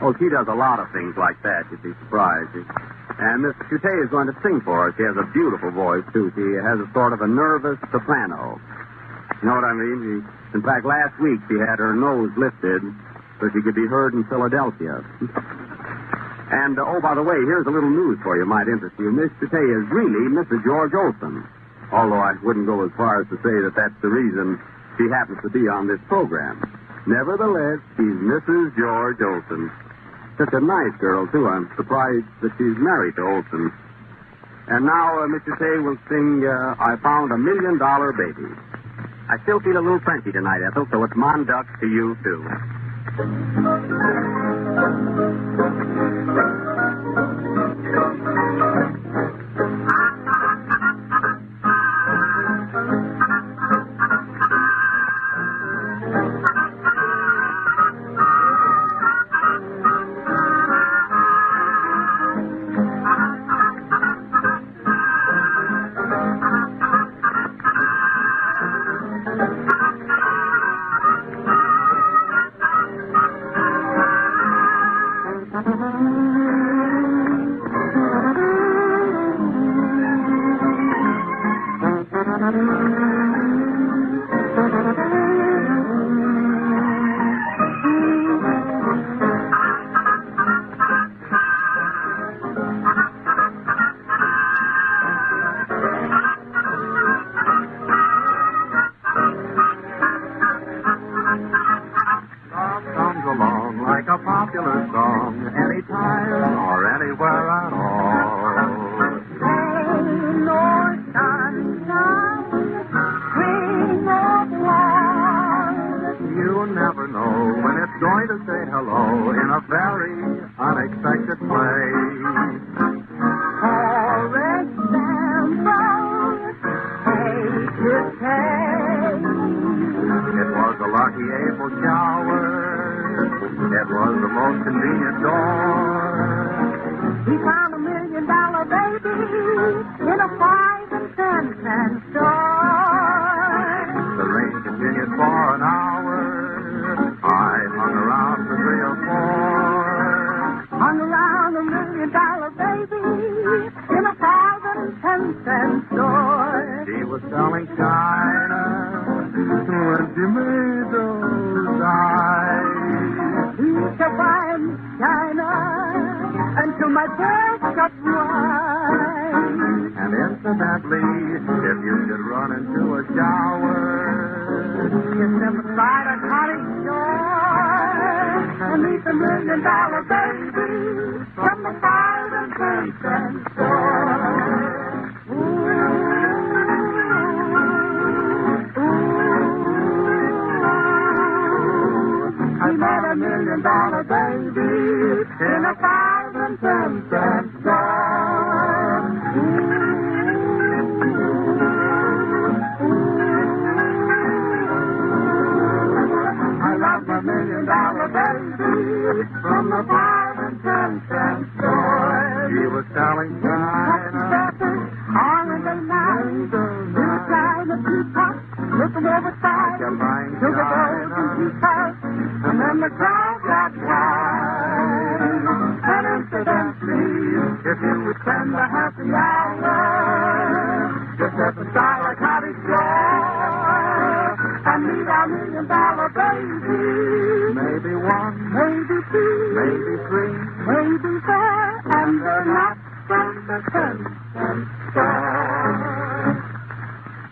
Oh, she does a lot of things like that. You'd be surprised. And Miss Chate is going to sing for us. She has a beautiful voice, too. She has a sort of a nervous soprano. You know what I mean? In fact, last week she had her nose lifted so she could be heard in Philadelphia. And, oh, by the way, here's a little news for you. Might interest you. Miss Chate is really Mrs. George Olson. Although I wouldn't go as far as to say that that's the reason she happens to be on this program. Nevertheless, she's Mrs. George Olson. Such a nice girl, too. I'm surprised that she's married to Olson. And now, Mr. Tay will sing, I Found $1 Million Baby. I still feel a little Frenchy tonight, Ethel, so it's mon duck to you, too.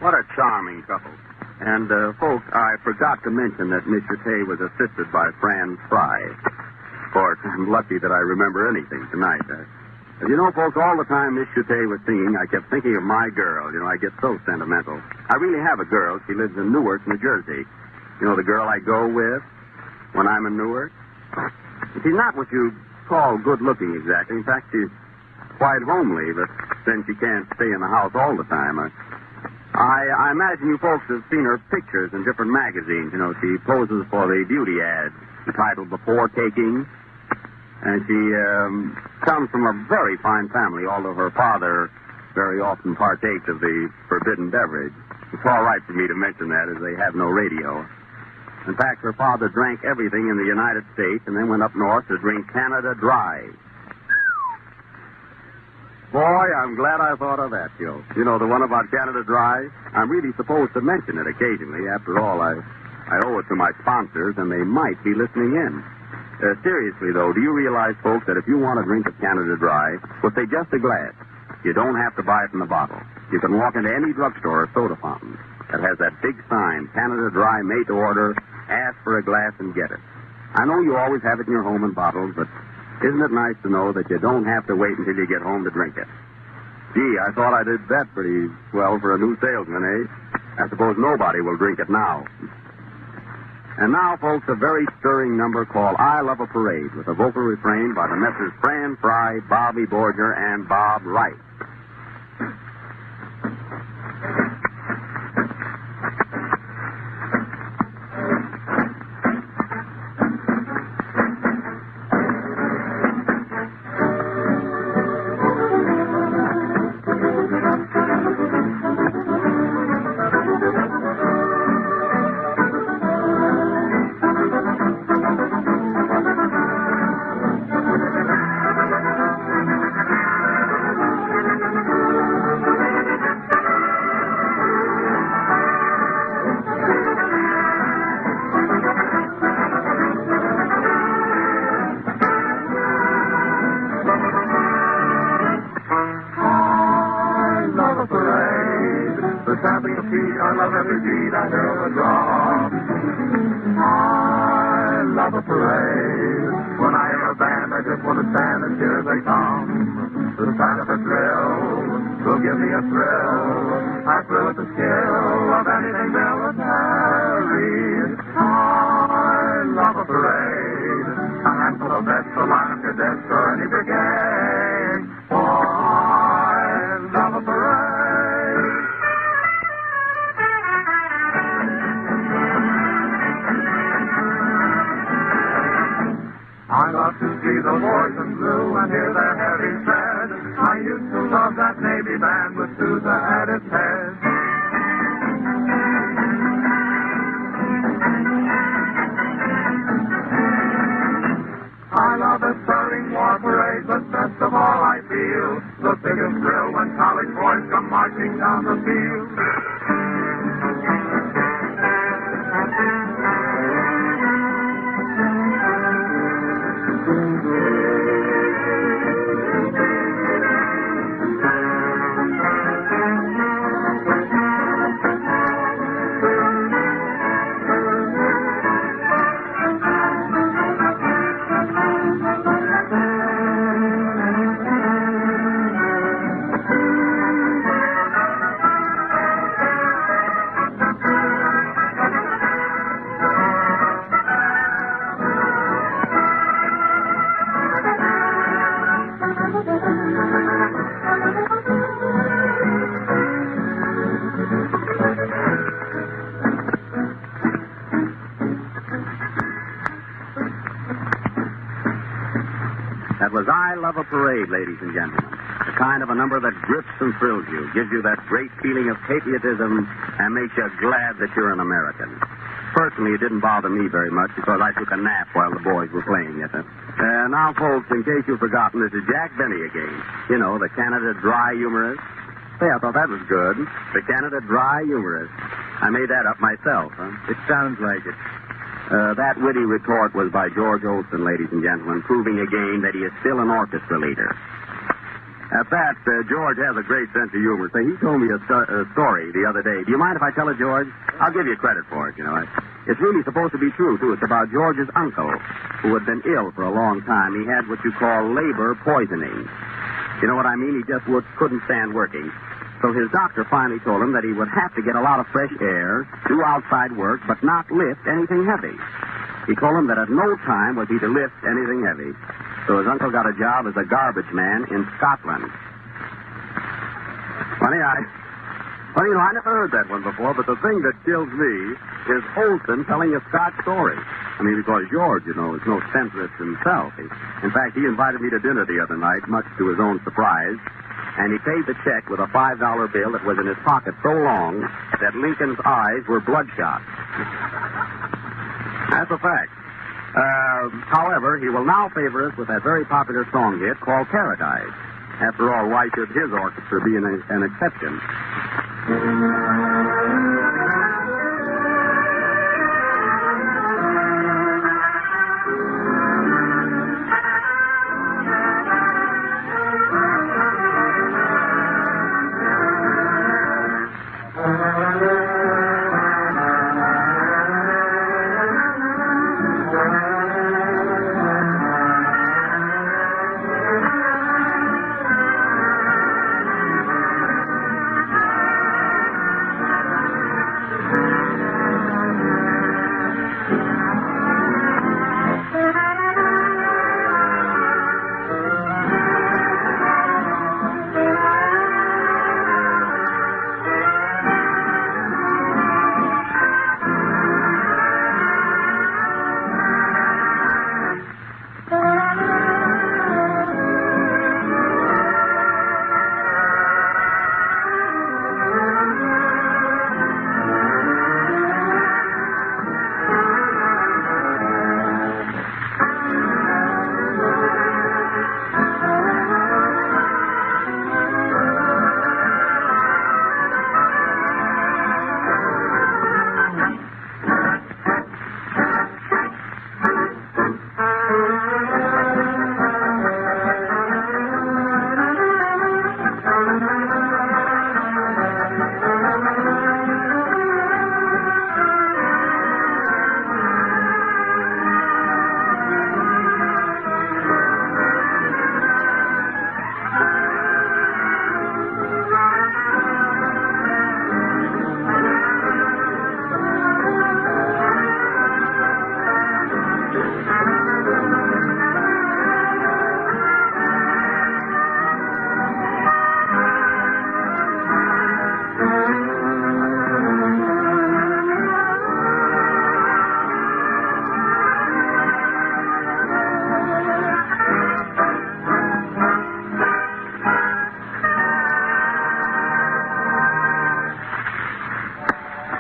What a charming couple. And, folks, I forgot to mention that Miss Chate was assisted by Fran Fry. Of course, I'm lucky that I remember anything tonight. You know, folks, all the time Miss Chute was singing, I kept thinking of my girl. You know, I get so sentimental. I really have a girl. She lives in Newark, New Jersey. You know, the girl I go with when I'm in Newark? She's not what you call good-looking exactly. In fact, she's quite homely, but then she can't stay in the house all the time. I imagine you folks have seen her pictures in different magazines. You know, she poses for the beauty ads entitled Before Taking. And she comes from a very fine family, although her father very often partakes of the forbidden beverage. It's all right for me to mention that, as they have no radio. In fact, her father drank everything in the United States and then went up north to drink Canada Dry. Boy, I'm glad I thought of that, Joe. You know, the one about Canada Dry? I'm really supposed to mention it occasionally. After all, I owe it to my sponsors, and they might be listening in. Seriously, though, do you realize, folks, that if you want a drink of Canada Dry, well, say just a glass, you don't have to buy it in the bottle. You can walk into any drugstore or soda fountain that has that big sign, Canada Dry, made to order, ask for a glass and get it. I know you always have it in your home in bottles, but isn't it nice to know that you don't have to wait until you get home to drink it? Gee, I thought I did that pretty well for a new salesman, eh? I suppose nobody will drink it now. And now, folks, a very stirring number called I Love a Parade with a vocal refrain by the Messrs. Fran Fry, Bobby Borger, and Bob Wright. I love every beat I ever draw. I love a parade. When I hear a band, I just want to stand and cheer as they come. The sound of a drill will give me a thrill. I thrill at the skill of anything military. I love a parade. A handful of vets, a line of cadets, or any brigade. I love a parade. I love to see the boys in blue and hear their heavy tread. I used to love that Navy band with Sousa at its head. I love a stirring war parade, but best of all I feel the biggest thrill when college boys come marching down the field. That was I Love a Parade, ladies and gentlemen. The kind of a number that grips and thrills you, gives you that great feeling of patriotism, and makes you glad that you're an American. Personally, it didn't bother me very much because I took a nap while the boys were playing it. Now, folks, in case you've forgotten, this is Jack Benny again. You know, the Canada Dry humorist. Hey, I thought that was good. The Canada Dry humorist. I made that up myself, huh? It sounds like it. That witty retort was by George Olson, ladies and gentlemen, proving again that he is still an orchestra leader. At that, George has a great sense of humor. Say, he told me a story the other day. Do you mind if I tell it, George? I'll give you credit for it, you know. It's really supposed to be true, too. It's about George's uncle, who had been ill for a long time. He had what you call labor poisoning. You know what I mean? He just couldn't stand working. So his doctor finally told him that he would have to get a lot of fresh air, do outside work, but not lift anything heavy. He told him that at no time was he to lift anything heavy. So his uncle got a job as a garbage man in Scotland. Funny, you know, I never heard that one before, but the thing that kills me is Olson telling a Scotch story. I mean, because George, you know, is no spendthrift himself. In fact, he invited me to dinner the other night, much to his own surprise, and he paid the check with a $5 bill that was in his pocket so long that Lincoln's eyes were bloodshot. That's a fact. However, he will now favor us with that very popular song hit called Paradise. After all, why should his orchestra be an exception?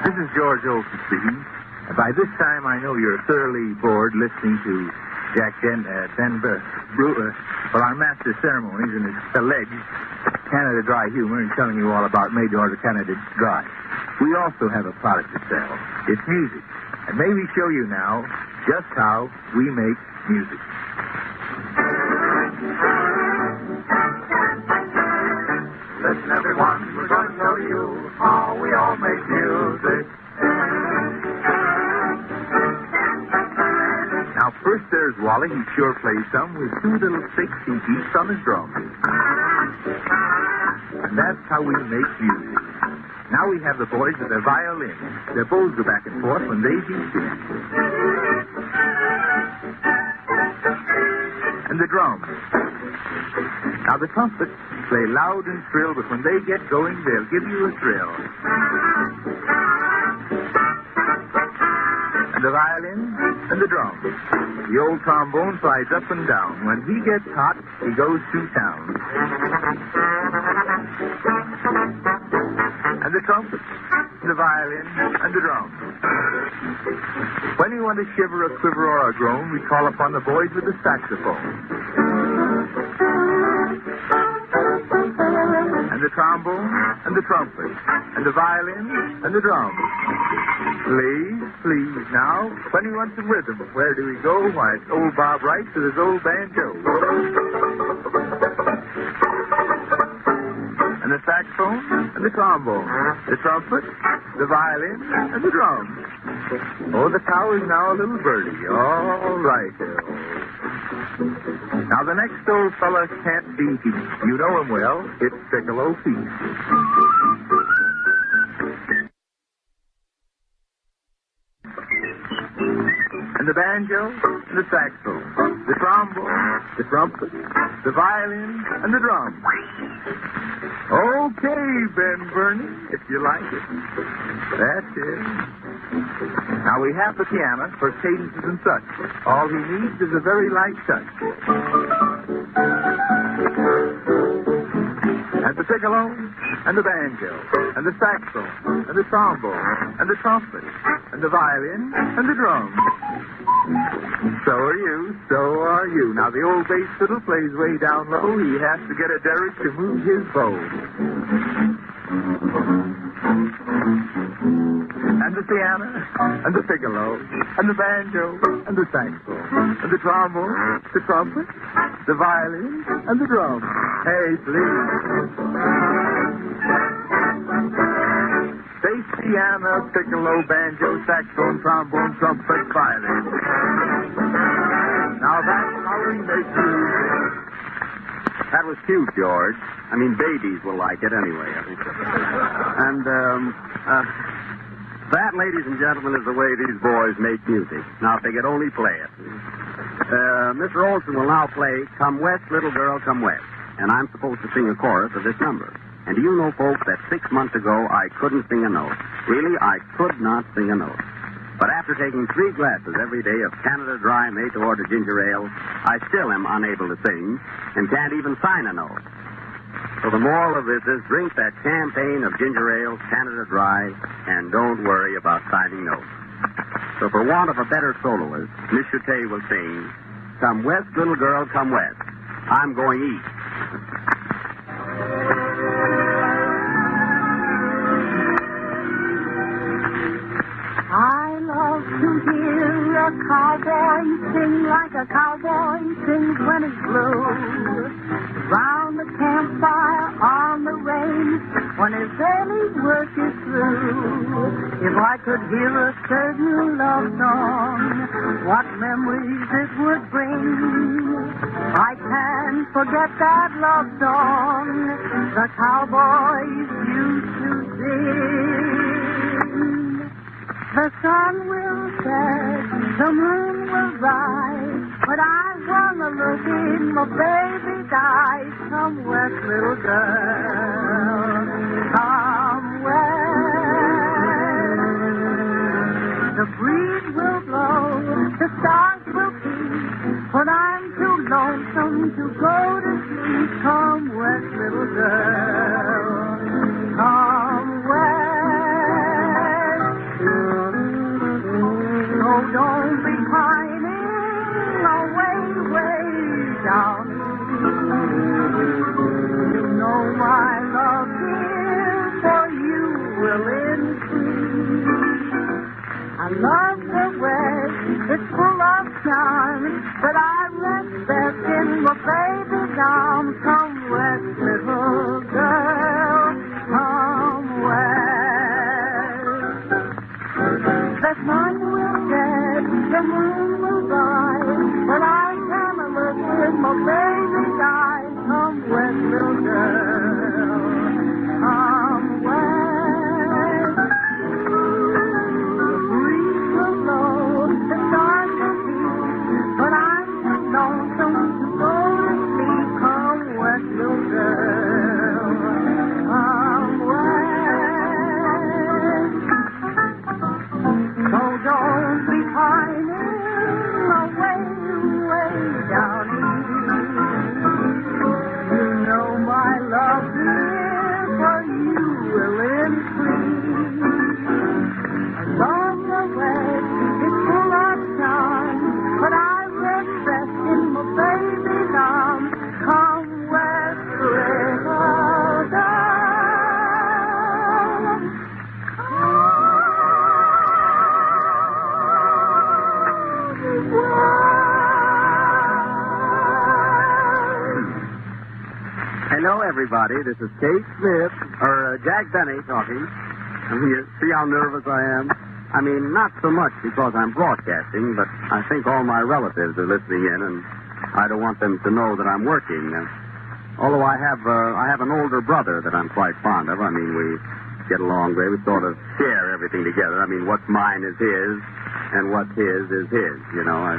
This is George Olson speaking. By this time, I know you're thoroughly bored listening to Jack Denver, our master of ceremonies and his alleged Canada Dry humor and telling you all about made-to-order Canada Dry. We also have a product to sell. It's music. And may we show you now just how we make music. Listen, everyone, we're going to show you how we all make music. Now, first there's Wally. He sure plays some with two little sticks he beats on his drum. And that's how we make music. Now we have the boys with their violin. Their bows go back and forth when they beat it. And the drums. Now the trumpets play loud and shrill, but when they get going, they'll give you a thrill. And the violin and the drums. The old trombone flies up and down. When he gets hot, he goes to town. And the trumpet, the violin, and the drums. When you want to shiver, a quiver, or a groan, we call upon the boys with the saxophone. And the trombone, and the trumpet, and the violin, and the drums. Please, please, now, when you want some rhythm, where do we go? Why, it's old Bob Rice with his old banjo. and the saxophone, and the trombone, the trumpet, the violin, and the drum. Oh, the cow is now a little birdie. All right. Now, the next old fella can't be beat. You know him well. It's Piccolo Pete. And the banjo, and the saxophone, the trombone, the trumpet, the violin, and the drum. Okay, Ben Bernie, if you like it. That's it. Now we have the piano for cadences and such. All he needs is a very light touch. And the piccolo, and the banjo, and the saxophone, and the trombone, and the trumpet, and the violin, and the drum. So are you, so are you. Now the old bass fiddle plays way down low. He has to get a derrick to move his bow. And the piano, and the piccolo, and the banjo, and the saxophone, and the trombone, the trumpet, the violin, and the drum. Hey, please. Bass, piano, piccolo, banjo, saxophone, trombone, trumpet, violin. Now that's how we make music. That was cute, George. I mean, babies will like it anyway, I think. And, that, ladies and gentlemen, is the way these boys make music. Now, if they could only play it. Mr. Olson will now play Come West, Little Girl, Come West. And I'm supposed to sing a chorus of this number. And do you know, folks, that 6 months ago I couldn't sing a note. Really, I could not sing a note. But after taking 3 glasses every day of Canada Dry made-to-order ginger ale, I still am unable to sing and can't even sign a note. So the moral of this is drink that campaign of ginger ale, Canada Dry, and don't worry about signing notes. So for want of a better soloist, Miss Chute will sing, Come West, Little Girl, Come West. I'm going east. I love to hear a cowboy sing like a cowboy sings when he's blue. Round the campfire on the range when his daily work is through. If I could hear a certain love song, what memories it would bring. I can't forget that love song the cowboys used to sing. The sun will set, the moon will rise, but I wanna look in my baby's eyes. Come west, little girl, come west. The breeze will blow, the stars will peep, but I'm too lonesome to go to sleep. Come west, little girl, come west. Oh, don't be pining away, way down. You know my love, dear, for you will increase. I love the West, it's full of charm, but I rest best in my baby's arms. Come west, little girl, come west. The sun will set, the moon will rise, but I can't look in my baby's eyes. Come west, little girl, come west. The breeze will blow, the stars will beat, but I'm too lonesome to go to sleep. Come west. everybody. This is Kate Smith, or Jack Benny talking. You see how nervous I am? I mean, not so much because I'm broadcasting, but I think all my relatives are listening in, and I don't want them to know that I'm working. Although I have an older brother that I'm quite fond of. I mean, we get along great. We sort of share everything together. I mean, what's mine is his, and what's his is his, you know.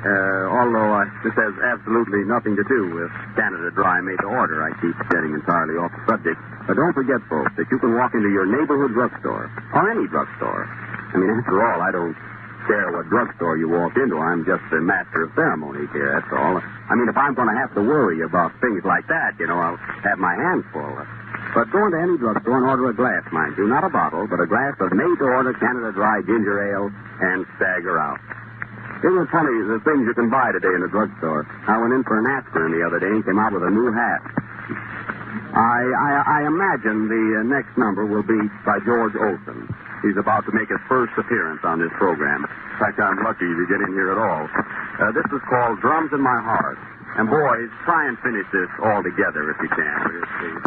Although this has absolutely nothing to do with Canada Dry made to order. I keep getting entirely off the subject. But don't forget, folks, that you can walk into your neighborhood drugstore, or any drugstore. I mean, after all, I don't care what drugstore you walk into. I'm just the master of ceremonies here, that's all. I mean, if I'm going to have to worry about things like that, you know, I'll have my hands full. But go into any drugstore and order a glass, mind you. Not a bottle, but a glass of made-to-order Canada Dry ginger ale, and stagger out. Isn't it funny, the things you can buy today in the drugstore? I went in for an aspirin the other day and came out with a new hat. I imagine the next number will be by George Olson. He's about to make his first appearance on this program. In fact, I'm lucky to get in here at all. This is called Drums in My Heart. And boys, try and finish this all together if you can. Please.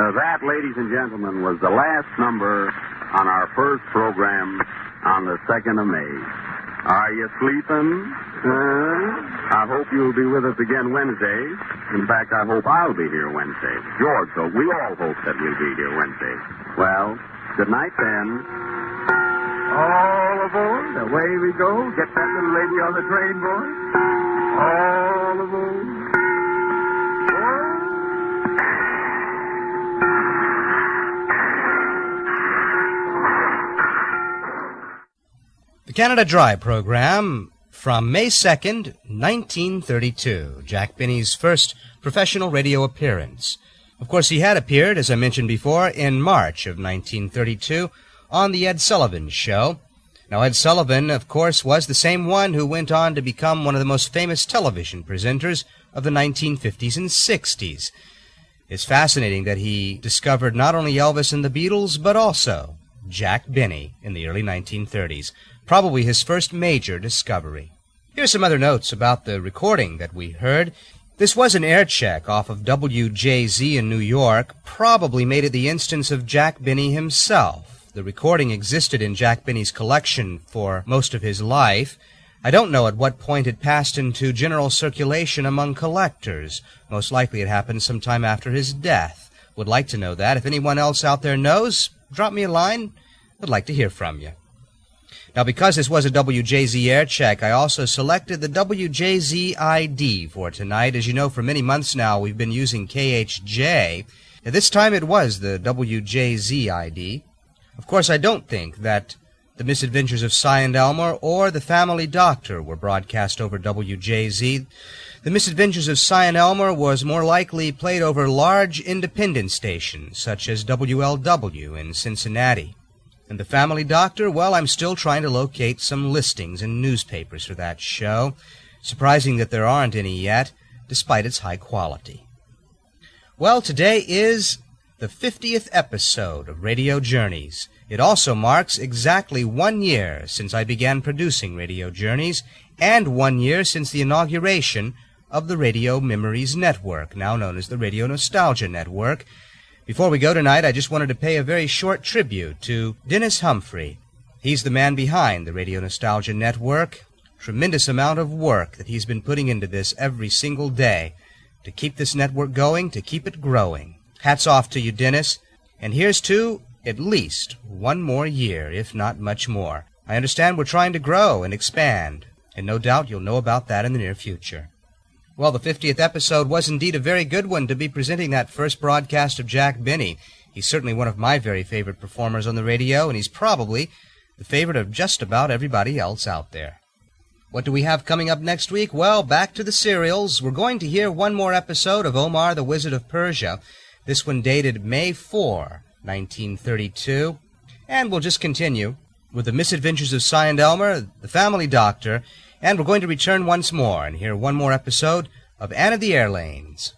That, ladies and gentlemen, was the last number on our first program on the 2nd of May. Are you sleeping? I hope you'll be with us again Wednesday. In fact, I hope I'll be here Wednesday. George, so we all hope that we'll be here Wednesday. Well, good night then. All aboard. Away we go. Get that little lady on the train, boys. All aboard. The Canada Dry program from May 2nd, 1932, Jack Benny's first professional radio appearance. Of course, he had appeared, as I mentioned before, in March of 1932 on the Ed Sullivan Show. Now, Ed Sullivan, of course, was the same one who went on to become one of the most famous television presenters of the 1950s and 60s. It's fascinating that he discovered not only Elvis and the Beatles, but also Jack Benny in the early 1930s. Probably his first major discovery. Here's some other notes about the recording that we heard. This was an air check off of WJZ in New York, probably made at the instance of Jack Benny himself. The recording existed in Jack Benny's collection for most of his life. I don't know at what point it passed into general circulation among collectors. Most likely it happened sometime after his death. Would like to know that. If anyone else out there knows, drop me a line. I'd like to hear from you. Now, because this was a WJZ air check, I also selected the WJZ ID for tonight. As you know, for many months now, we've been using KHJ. And this time it was the WJZ ID. Of course, I don't think that The Misadventures of Cy and Elmer or The Family Doctor were broadcast over WJZ. The Misadventures of Cy and Elmer was more likely played over large independent stations, such as WLW in Cincinnati. And The Family Doctor, well, I'm still trying to locate some listings in newspapers for that show. Surprising that there aren't any yet, despite its high quality. Well, today is the 50th episode of Radio Journeys. It also marks exactly 1 year since I began producing Radio Journeys, and 1 year since the inauguration of the Radio Memories Network, now known as the Radio Nostalgia Network. Before we go tonight, I just wanted to pay a very short tribute to Dennis Humphrey. He's the man behind the Radio Nostalgia Network. Tremendous amount of work that he's been putting into this every single day to keep this network going, to keep it growing. Hats off to you, Dennis. And here's to at least 1 more year, if not much more. I understand we're trying to grow and expand, and no doubt you'll know about that in the near future. Well, the 50th episode was indeed a very good one to be presenting that first broadcast of Jack Benny. He's certainly one of my very favorite performers on the radio, and he's probably the favorite of just about everybody else out there. What do we have coming up next week? Well, back to the serials. We're going to hear 1 more episode of Omar the Wizard of Persia. This one dated May 4, 1932. And we'll just continue with The Misadventures of Cy and Elmer, The Family Doctor, and we're going to return once more and hear 1 more episode of Anne of the Airlanes.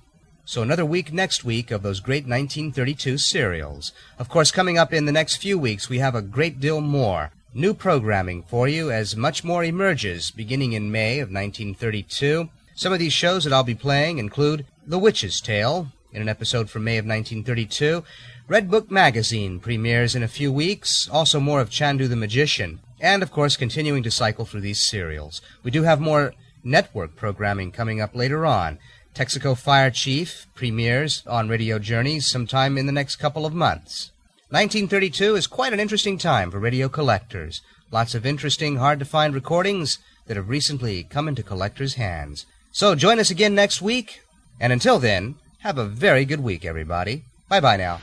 So another week next week of those great 1932 serials. Of course, coming up in the next few weeks, we have a great deal more new programming for you as much more emerges beginning in May of 1932. Some of these shows that I'll be playing include The Witch's Tale in an episode from May of 1932. Red Book Magazine premieres in a few weeks, also more of Chandu the Magician, and, of course, continuing to cycle through these serials. We do have more network programming coming up later on. Texaco Fire Chief premieres on Radio Journeys sometime in the next couple of months. 1932 is quite an interesting time for radio collectors. Lots of interesting, hard-to-find recordings that have recently come into collectors' hands. So join us again next week, and until then, have a very good week, everybody. Bye-bye now.